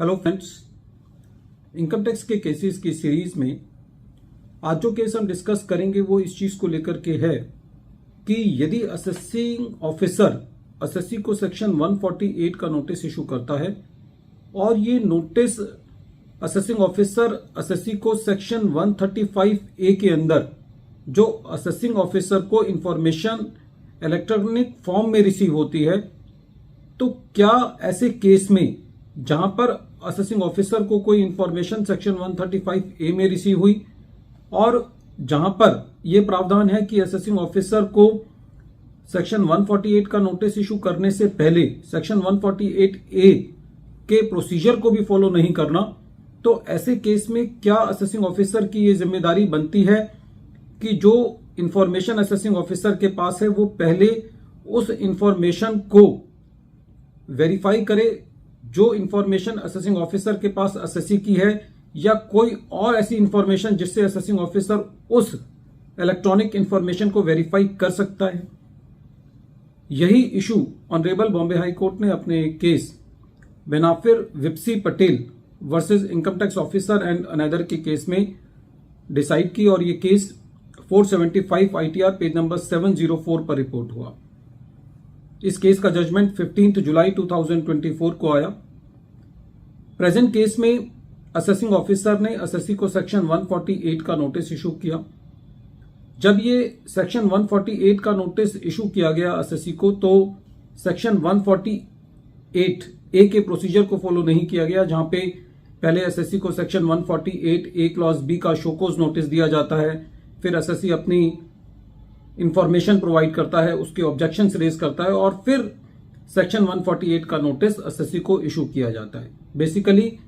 Hello friends, income tax के cases की series में आज जो केस हम डिस्कस करेंगे वो इस चीज को लेकर के है कि यदि असेसिंग ऑफिसर एसएससी को सेक्शन 148 का नोटिस इशू करता है और ये नोटिस असेसिंग ऑफिसर एसएससी को सेक्शन 135A के अंदर जो असेसिंग ऑफिसर को इंफॉर्मेशन इलेक्ट्रॉनिक फॉर्म में रिसीव होती है, तो क्या ऐसे केस में जहां पर असेसिंग ऑफिसर को कोई इंफॉर्मेशन सेक्शन 135A में रिसीव हुई और जहां पर यह प्रावधान है कि असेसिंग ऑफिसर को सेक्शन 148 का नोटिस इशू करने से पहले सेक्शन 148A के प्रोसीजर को भी फॉलो नहीं करना, तो ऐसे केस में क्या असेसिंग ऑफिसर की यह जिम्मेदारी बनती है कि जो इंफॉर्मेशन असेसिंग ऑफिसर के पास है वो पहले उस इंफॉर्मेशन को वेरीफाई करे जो इंफॉर्मेशन असेसिंग ऑफिसर के पास एसएससी की है, या कोई और ऐसी इंफॉर्मेशन जिससे असेसिंग ऑफिसर उस इलेक्ट्रॉनिक इंफॉर्मेशन को वेरीफाई कर सकता है। यही issue honourable Bombay high court ने अपने केस बेनाफिर विप्सी Patel versus income tax officer and another के केस में डिसाइड की और ये केस 475 ITR पेज नंबर 704 पर रिपोर्ट हुआ। इस केस का जजमेंट 15 जुलाई 2024 को आया। प्रेजेंट केस में असेसिंग ऑफिसर ने एसएससी को सेक्शन 148 का नोटिस इशू किया। जब ये सेक्शन 148 का नोटिस इशू किया गया एसएससी को, तो सेक्शन 148A के प्रोसीजर को फॉलो नहीं किया गया, जहां पे पहले एसएससी को सेक्शन 148A क्लॉज B का शोकोज नोटिस दिया जाता है, फिर एसएससी अपनी इंफॉर्मेशन प्रोवाइड करता है, उसके ऑब्जेक्शंस रेज करता है और फिर सेक्शन 148 का नोटिस एसएससी को इशू किया जाता है। बेसिकली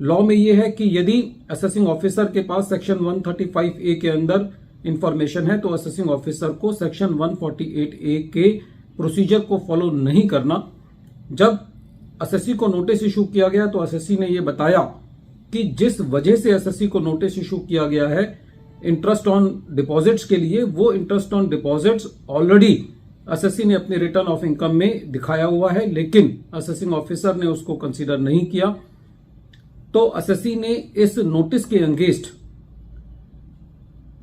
लॉ में यह है कि यदि असेसिंग ऑफिसर के पास सेक्शन 135A के अंदर इंफॉर्मेशन है तो असेसिंग ऑफिसर को सेक्शन 148A के प्रोसीजर को फॉलो नहीं करना। जब एसएससी को नोटिस इशू किया गया तो एसएससी ने यह बताया कि जिस वजह से एसएससी को नोटिस इशू किया गया है इंटरेस्ट ऑन डिपॉजिट्स के लिए, वो interest on deposits already SSC ने अपने रिटर्न ऑफ इनकम में दिखाया हुआ है, लेकिन असेसिंग ऑफिसर ने उसको कंसीडर नहीं किया। तो एसएससी ने इस नोटिस के अगेंस्ट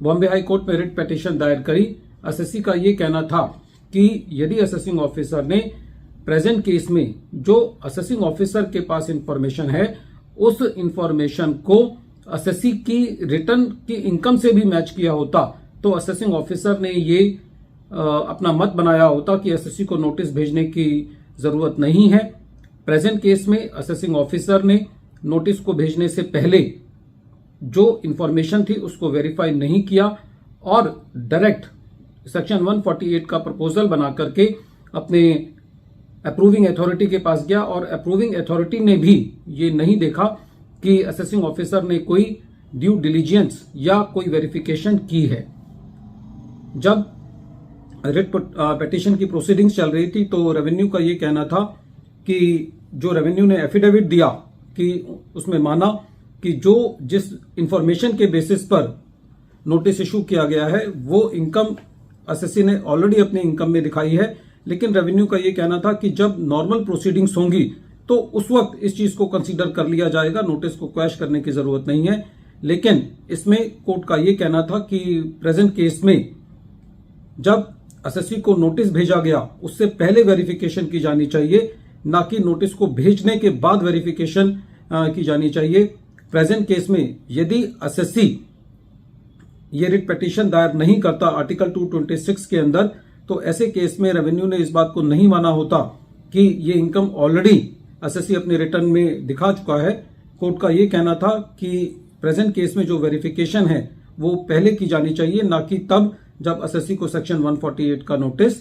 बॉम्बे हाई कोर्ट में रिट पिटीशन दायर करी। एसएससी का यह कहना था कि यदि असेसिंग ऑफिसर ने प्रेजेंट केस में जो असेसिंग ऑफिसर के पास इंफॉर्मेशन है उस इंफॉर्मेशन को एसएससी की रिटर्न की इनकम से भी मैच किया होता, तो असेसिंग ऑफिसर ने ये अपना मत बनाया होता कि एसएससी को नोटिस भेजने की जरूरत नहीं है। प्रेजेंट केस में असेसिंग ऑफिसर ने नोटिस को भेजने से पहले जो इंफॉर्मेशन थी उसको वेरीफाई नहीं किया और डायरेक्ट सेक्शन 148 का प्रपोजल बना करके अपने अप्रूविंग अथॉरिटी के पास गया और अप्रूविंग अथॉरिटी ने भी ये नहीं देखा कि असेसिंग ऑफिसर ने कोई ड्यू डिलीजेंस या कोई वेरिफिकेशन की है। जब रिट पिटीशन की प्रोसीडिंग्स चल रही थी तो रेवेन्यू का ये कहना था कि जो रेवेन्यू ने एफिडेविट दिया कि उसमें माना कि जो जिस इंफॉर्मेशन के बेसिस पर नोटिस इशू किया गया है वो इनकम एसएससी ने ऑलरेडी अपनी इनकम में दिखाई है, लेकिन रेवेन्यू का ये कहना था कि जब नॉर्मल प्रोसीडिंग्स होंगी तो उस वक्त इस चीज को कंसीडर कर लिया जाएगा, नोटिस को क्वैश करने की जरूरत नहीं है। लेकिन इसमें कोर्ट का ये कहना था कि प्रेजेंट केस में जब एसएससी को नोटिस भेजा गया उससे पहले वेरिफिकेशन की जानी चाहिए, ना कि नोटिस को भेजने के बाद वेरिफिकेशन की जानी चाहिए। प्रेजेंट केस में यदि एसएससी ये रिट पिटीशन दायर नहीं करता आर्टिकल 226 के अंदर, तो ऐसे केस में रेवेन्यू ने इस बात को नहीं माना होता कि ये इनकम ऑलरेडी एसएससी अपने रिटर्न में दिखा चुका है। कोर्ट का ये कहना था कि प्रेजेंट केस में जो वेरिफिकेशन है वो पहले की जानी चाहिए, ना कि तब जब एसएससी को सेक्शन 148 का नोटिस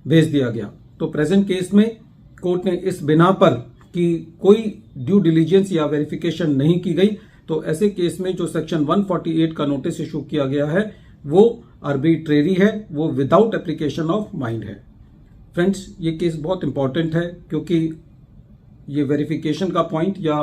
भेज दिया गया। तो प्रेजेंट केस में कोर्ट ने इस बिना पर कि कोई ड्यू डिलीजेंस या वेरिफिकेशन नहीं की गई, तो ऐसे केस में जो सेक्शन 148 का नोटिस इशू किया गया है वो आर्बिट्रेरी है, वो विदाउट एप्लीकेशन ऑफ माइंड है। फ्रेंड्स, ये केस बहुत इंपॉर्टेंट है क्योंकि ये वेरिफिकेशन का पॉइंट या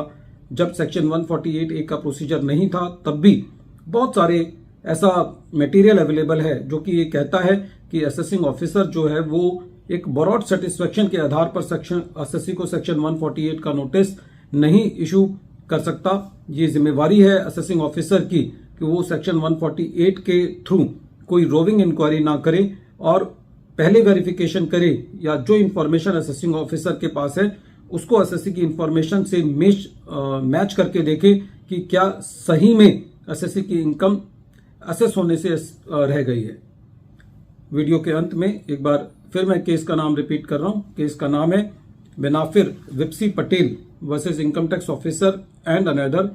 जब सेक्शन 148A का प्रोसीजर नहीं था तब भी बहुत सारे ऐसा मटेरियल अवेलेबल है जो कि ये कहता है कि असेसिंग ऑफिसर जो है वो एक ब्रॉड सेटिस्फेक्शन के आधार पर सेक्शन एसएससी को सेक्शन 148 का नोटिस नहीं इशू कर सकता। ये जिम्मेवारी है असेसिंग ऑफिसर की कि वो सेक्शन 148 के थ्रू कोई रोविंग इंक्वायरी ना करे और पहले वेरिफिकेशन करे या जो इंफॉर्मेशन असेसिंग ऑफिसर के पास है उसको एसएससी की इंफॉर्मेशन से मैच करके देखे कि क्या सही में एसएससी की इनकम असेस होने से रह गई है। वीडियो के अंत में एक बार फिर मैं केस का नाम रिपीट कर रहा हूं। केस का नाम है बेनाफिर विप्सी Patel versus income tax officer and another,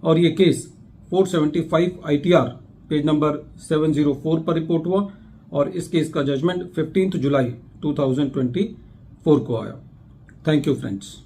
और ये केस 475 ITR पेज नंबर 704 पर रिपोर्ट हुआ और इस केस का जजमेंट 15 जुलाई 2024 को आया। Thank you friends.